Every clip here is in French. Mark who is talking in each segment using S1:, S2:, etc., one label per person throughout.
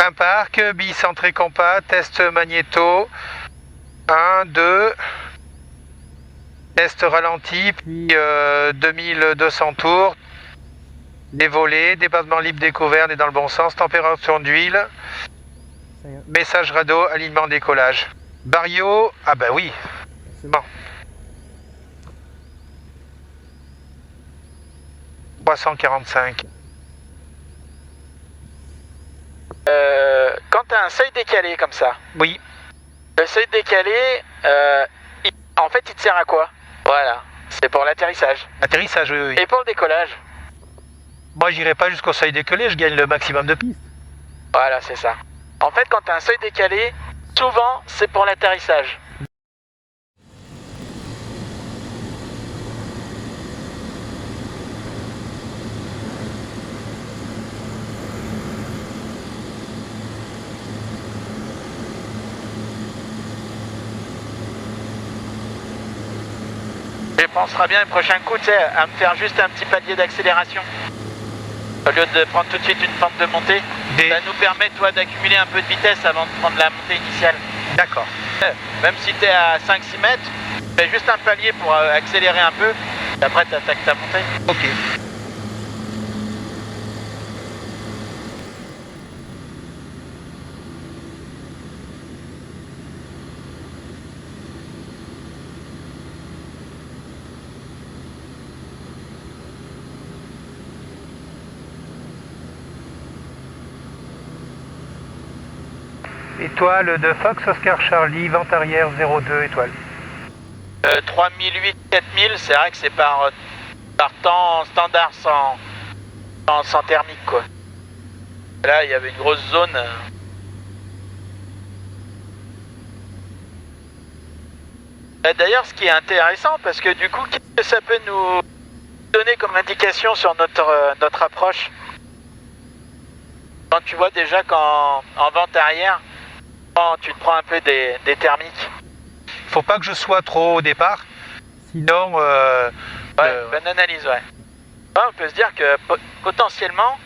S1: Un parc, bicentré compas, test magnéto. 1, 2. Test ralenti, puis 2200 tours. Dévolé, dépassement libre découvert, est dans le bon sens. Température d'huile. Message radeau, alignement décollage. Barrio, ah bah oui. Bon. 345.
S2: Quand tu as un seuil décalé comme ça,
S1: Oui.
S2: le seuil décalé, en fait, il te sert à quoi? Voilà, c'est pour l'atterrissage.
S1: Atterrissage, oui.
S2: Et pour le décollage?
S1: Moi, j'irai pas jusqu'au seuil décollé, je gagne le maximum de piste.
S2: Voilà, c'est ça. En fait, quand tu as un seuil décalé, souvent, c'est pour l'atterrissage. Je penserai bien le prochain coup, tu sais, à me faire juste un petit palier d'accélération. Au lieu de prendre tout de suite une pente de montée, ça nous permet, toi, d'accumuler un peu de vitesse avant de prendre la montée initiale.
S1: D'accord.
S2: Même si tu es à 5-6 mètres, fais juste un palier pour accélérer un peu, et après tu attaques ta montée.
S1: Ok. Étoile de Fox Oscar Charlie, vente arrière 02 étoile.
S2: 3008, 4000, c'est vrai que c'est par temps standard sans thermique quoi. Là il y avait une grosse zone. D'ailleurs ce qui est intéressant parce que du coup qu'est-ce que ça peut nous donner comme indication sur notre approche? Quand tu vois déjà qu'en vente arrière, tu te prends un peu des thermiques.
S1: Faut pas que je sois trop au départ, sinon...
S2: Bonne analyse, ouais. On peut se dire que potentiellement,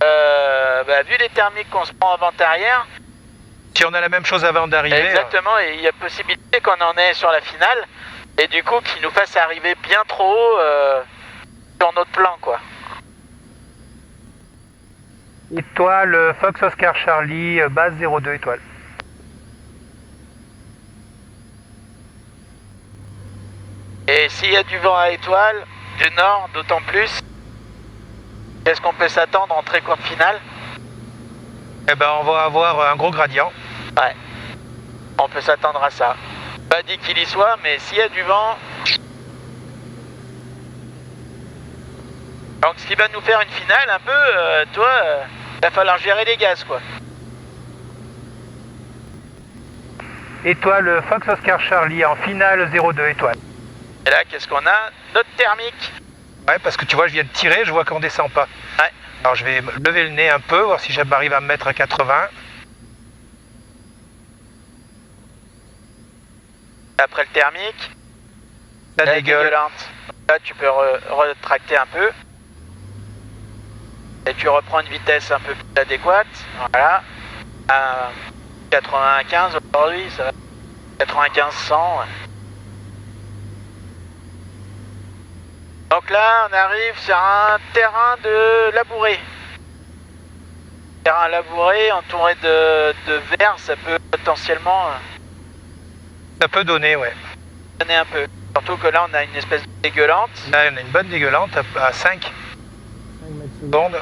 S2: vu les thermiques qu'on se prend en vente arrière...
S1: Si on a la même chose avant d'arriver...
S2: Exactement, et il y a possibilité qu'on en ait sur la finale, et du coup qu'il nous fasse arriver bien trop haut sur notre plan, quoi.
S1: Étoile Fox Oscar Charlie, base 02 étoile.
S2: Et s'il y a du vent à étoile, du nord d'autant plus, qu'est-ce qu'on peut s'attendre en très courte finale?
S1: Eh ben on va avoir un gros gradient.
S2: Ouais, on peut s'attendre à ça. Pas dit qu'il y soit, mais s'il y a du vent... Donc ce qui va nous faire une finale un peu, va falloir gérer les gaz quoi.
S1: Étoile Fox Oscar Charlie en finale 02 étoile.
S2: Et là qu'est-ce qu'on a? Notre thermique.
S1: Ouais, parce que tu vois, je viens de tirer, je vois qu'on descend pas.
S2: Ouais.
S1: Alors je vais lever le nez un peu, voir si j'arrive à me mettre à 80.
S2: Après le thermique,
S1: La
S2: dégueulante. Là tu peux retracter un peu. Et tu reprends une vitesse un peu plus adéquate. Voilà. À 95 aujourd'hui, ça va. 95-100. Ouais. Donc là, on arrive sur un terrain de labouré. Terrain labouré, entouré de verre, ça peut potentiellement
S1: Ça peut donner, ouais.
S2: donner un peu. Surtout que là, on a une espèce de dégueulante.
S1: Là, on a une bonne dégueulante à 5 secondes.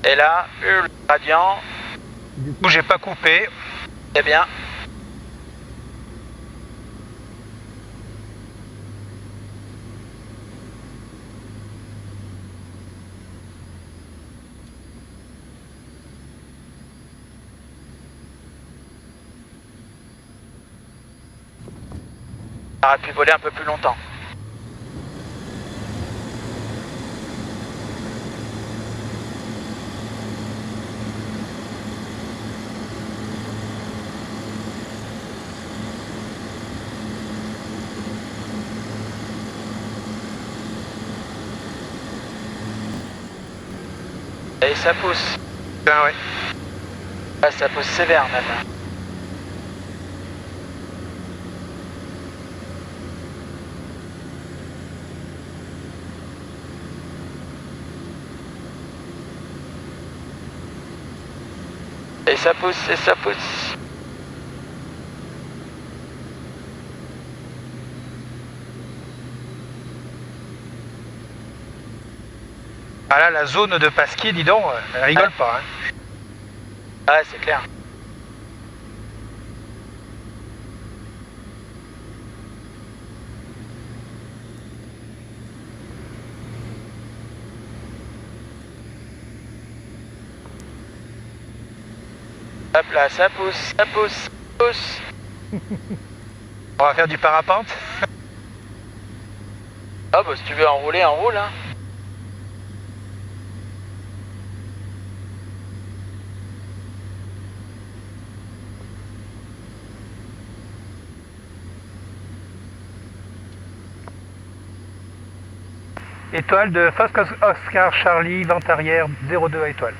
S2: Et là, le gradient,
S1: Du coup, j'ai pas coupé.
S2: c'est bien. Ça aurait pu voler un peu plus longtemps. Et ça pousse.
S1: Ben ouais.
S2: Ah, ça pousse sévère même. Et ça pousse, et ça pousse.
S1: Ah là, la zone de Pasquier, dis donc, elle rigole pas. Hein.
S2: Ah, c'est clair. Hop là, ça pousse, ça pousse, ça pousse.
S1: On va faire du parapente.
S2: Ah bah si tu veux enrouler, enroule hein.
S1: Étoile de Fox Oscar Charlie, vente arrière 02 à étoile.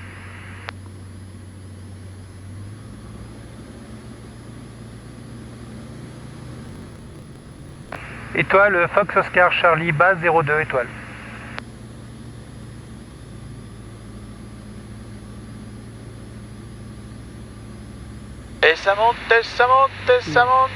S1: Étoile Fox Oscar Charlie, base 02 étoile.
S2: Et ça monte, et ça monte, et ça monte.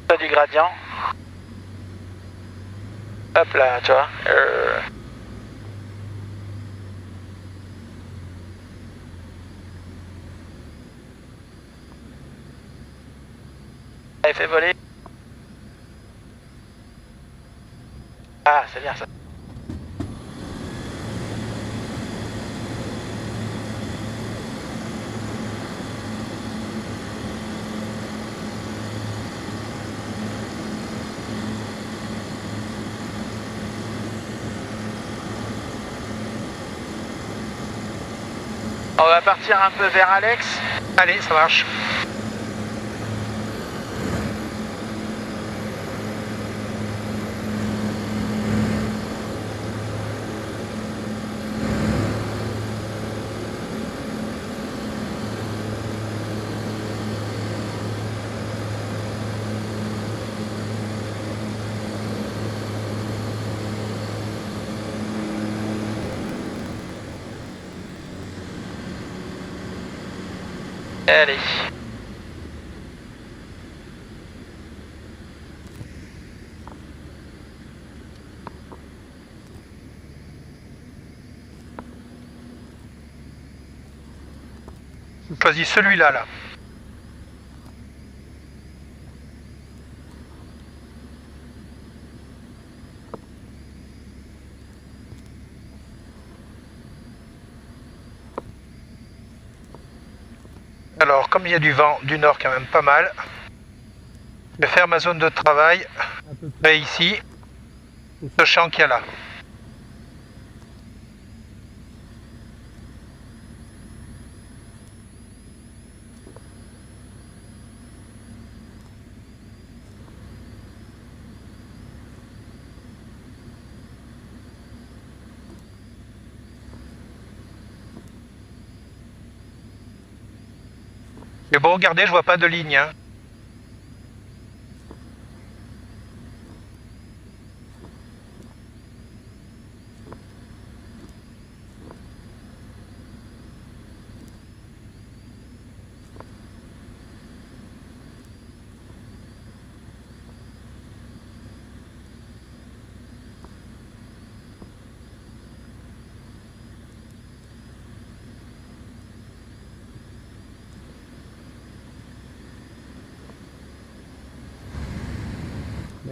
S2: Fais du gradient. Hop là, tu vois. Allez, fais voler. Ah, c'est bien ça. On va partir un peu vers Alex.
S1: Allez, ça marche.
S2: Allez.
S1: Choisis celui-là, là. Alors, comme il y a du vent du nord quand même pas mal, je vais faire ma zone de travail ici, ce champ qu'il y a là. Mais bon, regardez, je vois pas de ligne. Hein.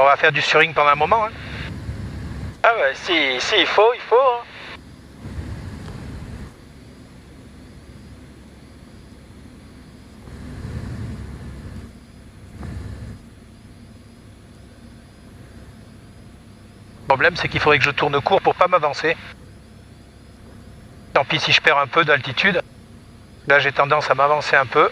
S1: On va faire du suring pendant un moment. Hein.
S2: Ah ouais, si il faut, il faut. Hein.
S1: Le problème, c'est qu'il faudrait que je tourne court pour pas m'avancer. Tant pis si je perds un peu d'altitude. Là, j'ai tendance à m'avancer un peu.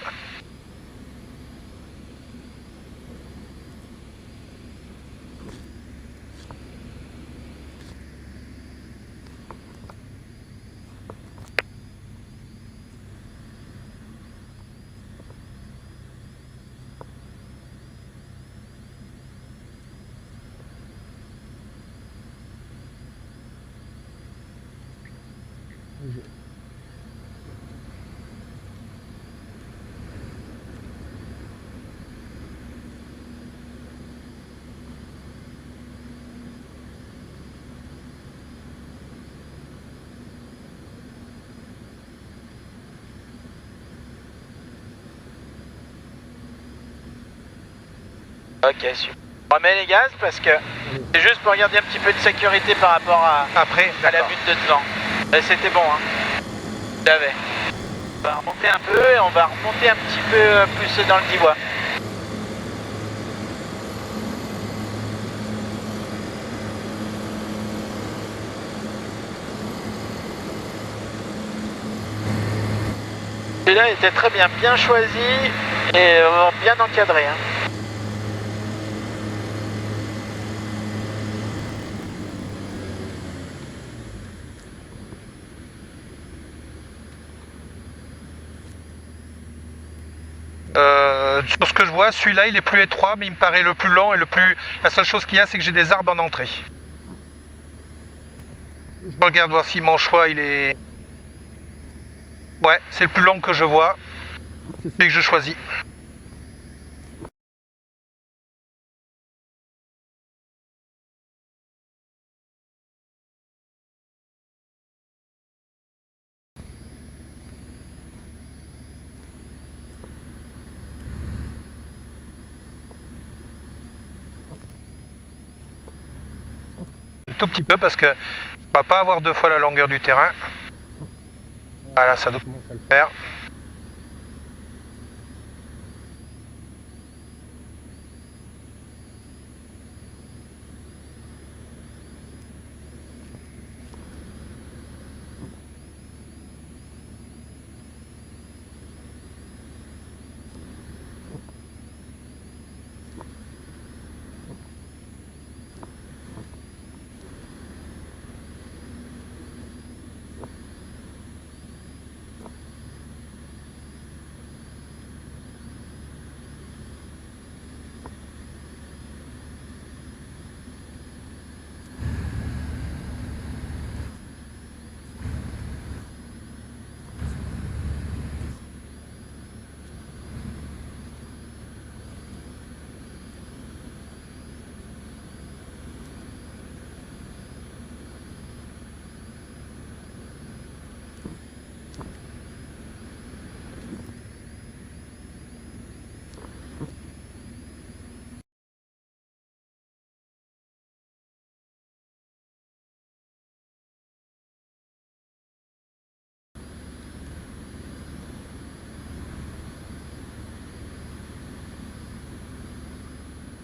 S2: Ok, super. On remet les gaz parce que c'est juste pour garder un petit peu de sécurité par rapport à la butte de devant. C'était bon, hein. J'avais. On va remonter un peu et on va remonter un petit peu plus dans le Divois. Celui-là était très bien choisi et bien encadré. Hein.
S1: Sur ce que je vois, celui-là il est plus étroit, mais il me paraît le plus long et le plus. La seule chose qu'il y a, c'est que j'ai des arbres en entrée. Je regarde voir si mon choix il est. Ouais, c'est le plus long que je vois. C'est que je choisis. Tout petit peu parce que on va pas avoir 2 fois la longueur du terrain. Voilà, ça doit le faire.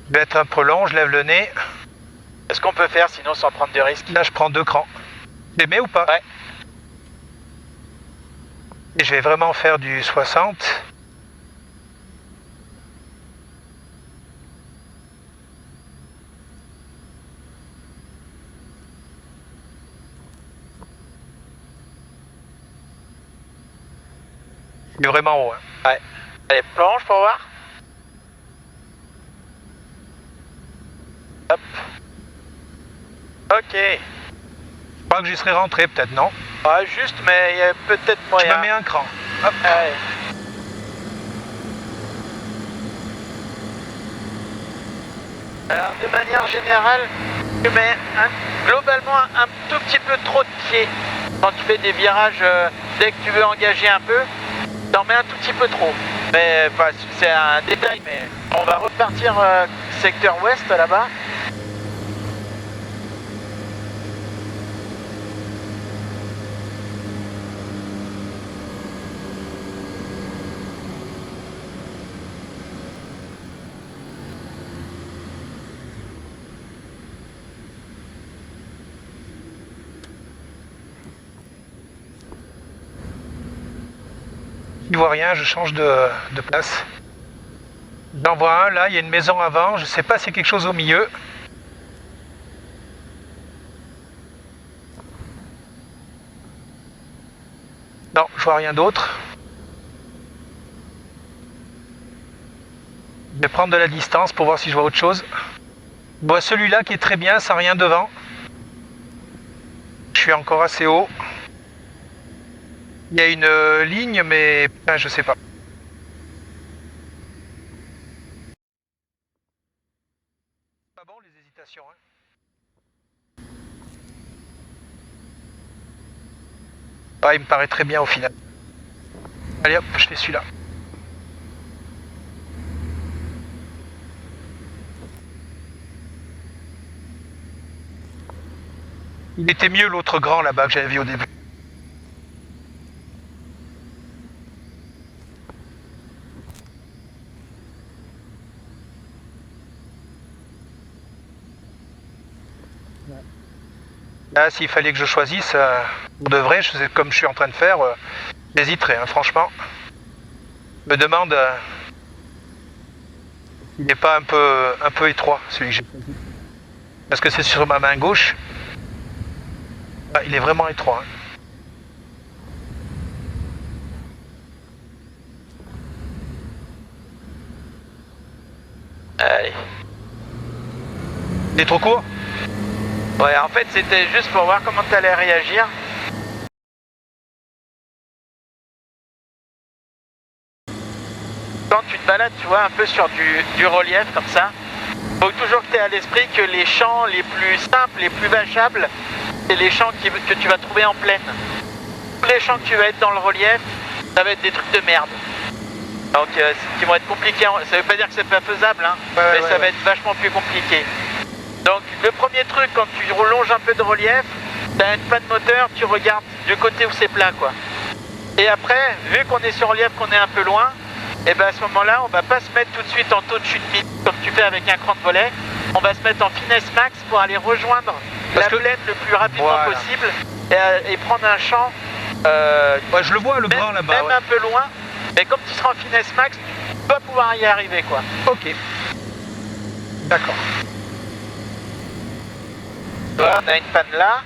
S1: Je vais être un peu long, je lève le nez.
S2: Est-ce qu'on peut faire sinon sans prendre de risques?
S1: Là, je prends 2 crans. Tu les mets ou pas?
S2: Ouais.
S1: Et je vais vraiment faire du 60. Je suis vraiment haut. Hein.
S2: Ouais. Allez, planche pour voir. Hop. Ok.
S1: Je crois que j'y serais rentré, peut-être, non?
S2: Ouais, juste, mais il y a peut-être moyen.
S1: Je me mets un cran. Hop.
S2: Allez. Alors, de manière générale, tu mets globalement un tout petit peu trop de pied. Quand tu fais des virages, dès que tu veux engager un peu, t'en mets un tout petit peu trop. Mais enfin, c'est un détail, mais on va repartir secteur ouest là-bas.
S1: Je vois rien, je change de place. J'en vois un, là, il y a une maison avant, je sais pas s'il y a quelque chose au milieu. Non, je vois rien d'autre. Je vais prendre de la distance pour voir si je vois autre chose. Je vois celui-là qui est très bien, sans rien devant. Je suis encore assez haut. Il y a une ligne, mais je sais pas. Pas bon les hésitations, hein. Ah, il me paraît très bien au final. Allez hop, je fais celui-là. Il était mieux l'autre grand là-bas que j'avais vu au début. Là, s'il fallait que je choisisse, pour de vrai, comme je suis en train de faire, j'hésiterais, hein, franchement. Je me demande s'il n'est pas un peu étroit, celui que j'ai choisi. Parce que c'est sur ma main gauche. Ah, il est vraiment étroit. Hein.
S2: Allez.
S1: Il est trop court?
S2: Ouais, en fait, c'était juste pour voir comment tu allais réagir. Quand tu te balades, tu vois, un peu sur du relief comme ça, faut toujours que tu aies à l'esprit que les champs les plus simples, les plus vachables, c'est les champs que tu vas trouver en plaine. Tous les champs que tu vas être dans le relief, ça va être des trucs de merde. Donc, qui vont être compliqués. Ça veut pas dire que c'est pas faisable, hein, mais ça va être vachement plus compliqué. Donc, le premier truc, quand tu longes un peu de relief, t'as une panne moteur, tu regardes du côté où c'est plat, quoi. Et après, vu qu'on est sur relief, qu'on est un peu loin, et ben à ce moment-là, on va pas se mettre tout de suite en taux de chute mid, comme tu fais avec un cran de volet. On va se mettre en finesse max pour aller rejoindre la plaine le plus rapidement possible et prendre un champ.
S1: Ouais, je le vois, le grand là-bas.
S2: Même un peu loin, mais comme tu seras en finesse max, tu vas pouvoir y arriver, quoi.
S1: Ok. D'accord.
S2: Voilà, on a une panne là.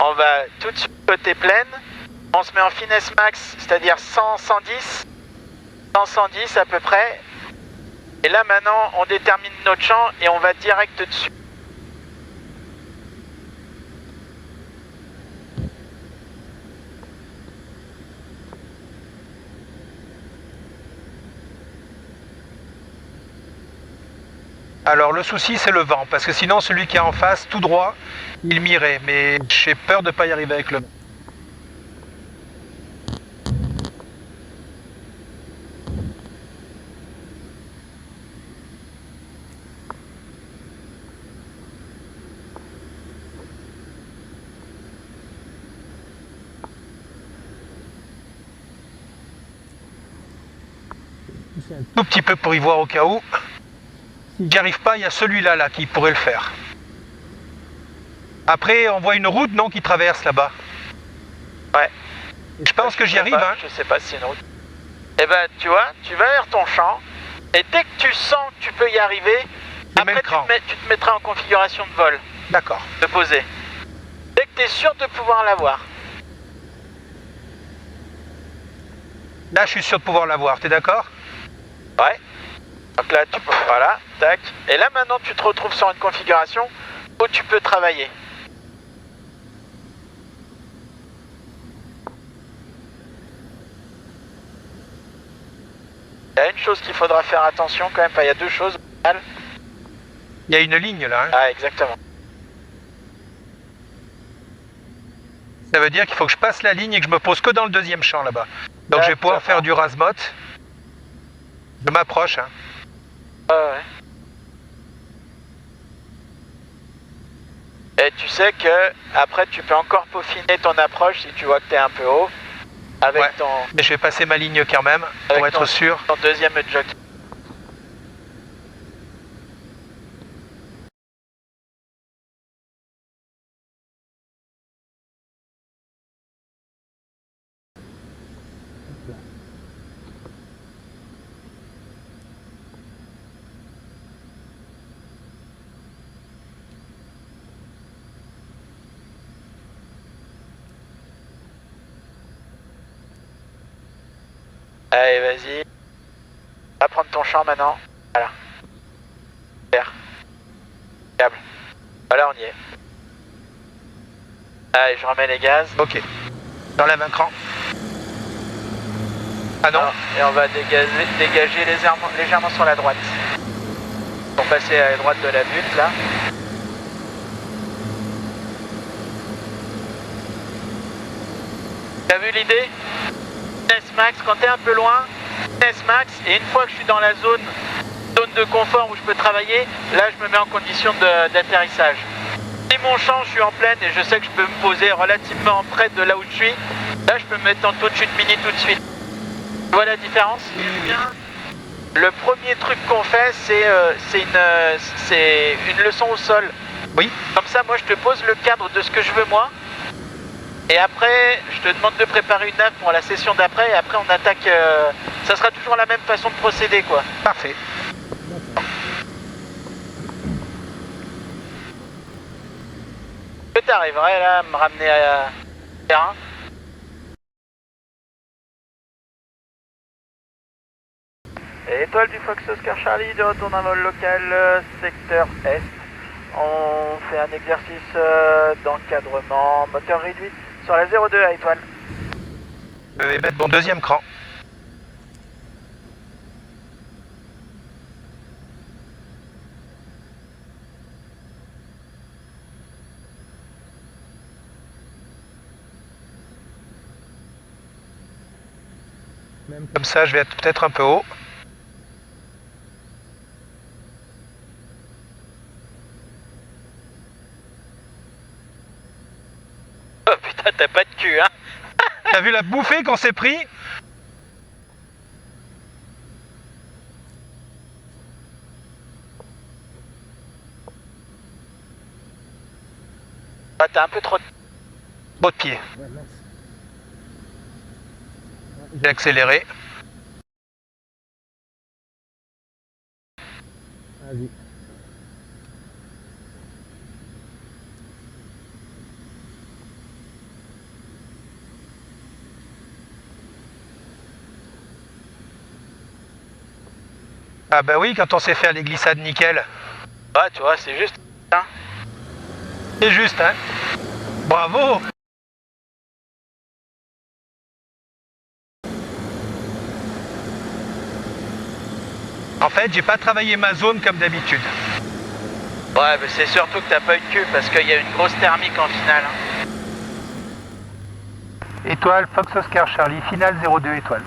S2: On va tout de suite côté plaine. On se met en finesse max, c'est-à-dire 100, 110. 100, 110 à peu près. Et là maintenant, on détermine notre champ et on va direct dessus.
S1: Alors le souci c'est le vent, parce que sinon celui qui est en face, tout droit, il m'irait, mais j'ai peur de ne pas y arriver avec le vent. Tout petit peu pour y voir au cas où. Si j'y arrive pas, il y a celui-là là, qui pourrait le faire. Après, on voit une route, non, qui traverse là-bas.
S2: Ouais.
S1: Je pense que j'y arrive. Hein.
S2: Je sais pas si c'est une route. Eh ben, tu vois, tu vas vers ton champ, et dès que tu sens que tu peux y arriver, après tu te mettras en configuration de vol.
S1: D'accord.
S2: De poser. Dès que tu es sûr de pouvoir l'avoir.
S1: Là, je suis sûr de pouvoir l'avoir, t'es d'accord?
S2: Ouais. Donc là, voilà, tac. Et là, maintenant, tu te retrouves sur une configuration où tu peux travailler. Il y a une chose qu'il faudra faire attention quand même, enfin il y a deux choses.
S1: Il y a une ligne là. Hein.
S2: Ah exactement.
S1: Ça veut dire qu'il faut que je passe la ligne et que je me pose que dans le deuxième champ là-bas. Donc je vais pouvoir faire du rasmot. Je m'approche. Hein.
S2: Ouais. Et tu sais que après tu peux encore peaufiner ton approche si tu vois que tu es un peu haut. Avec ton...
S1: Mais je vais passer ma ligne quand même, pour être sûr.
S2: Ton deuxième jockey. Allez, vas-y. Va prendre ton champ maintenant. Voilà. Super. Câble. Voilà, on y est. Allez, je remets les gaz.
S1: Ok. J'enlève un cran. Ah non.
S2: Et on va dégager légèrement sur la droite. Pour passer à la droite de la butte, là. T'as vu l'idée? Vitesse max, quand t'es un peu loin, vitesse max, et une fois que je suis dans la zone de confort où je peux travailler, là je me mets en condition d'atterrissage. Si mon champ, je suis en pleine et je sais que je peux me poser relativement près de là où je suis, là je peux me mettre en taux de chute mini tout de suite. Tu vois la différence? Le premier truc qu'on fait, c'est une leçon au sol.
S1: Oui.
S2: Comme ça, moi je te pose le cadre de ce que je veux moi. Et après, je te demande de préparer une nave pour la session d'après, et après on attaque. Ça sera toujours la même façon de procéder, quoi.
S1: Parfait.
S2: Que t'arriverais là à me ramener à terrain? Étoile du Fox Oscar Charlie, de retour d'un vol local, secteur Est. On fait un exercice d'encadrement, moteur réduit sur la 02 à étoile.
S1: Je vais mettre mon deuxième cran. Comme ça, je vais être peut-être un peu haut.
S2: Oh putain, t'as pas de cul, hein?
S1: T'as vu la bouffée qu'on s'est pris?
S2: Ah, t'as un peu trop de...
S1: Trop de pied. J'ai accéléré.
S3: Vas-y.
S1: Ah bah oui, quand on s'est fait les glissades nickel.
S2: Ouais, tu vois, c'est juste... Hein.
S1: C'est juste, hein? Bravo! En fait, j'ai pas travaillé ma zone comme d'habitude.
S2: Ouais, mais c'est surtout que t'as pas eu de cul parce qu'il y a une grosse thermique en finale. Hein.
S1: Étoile, Fox Oscar Charlie, finale 02 étoile.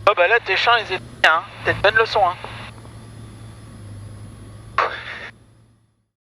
S2: Oh bah là, tes champs, ils étaient bien, hein. C'était une bonne leçon, hein.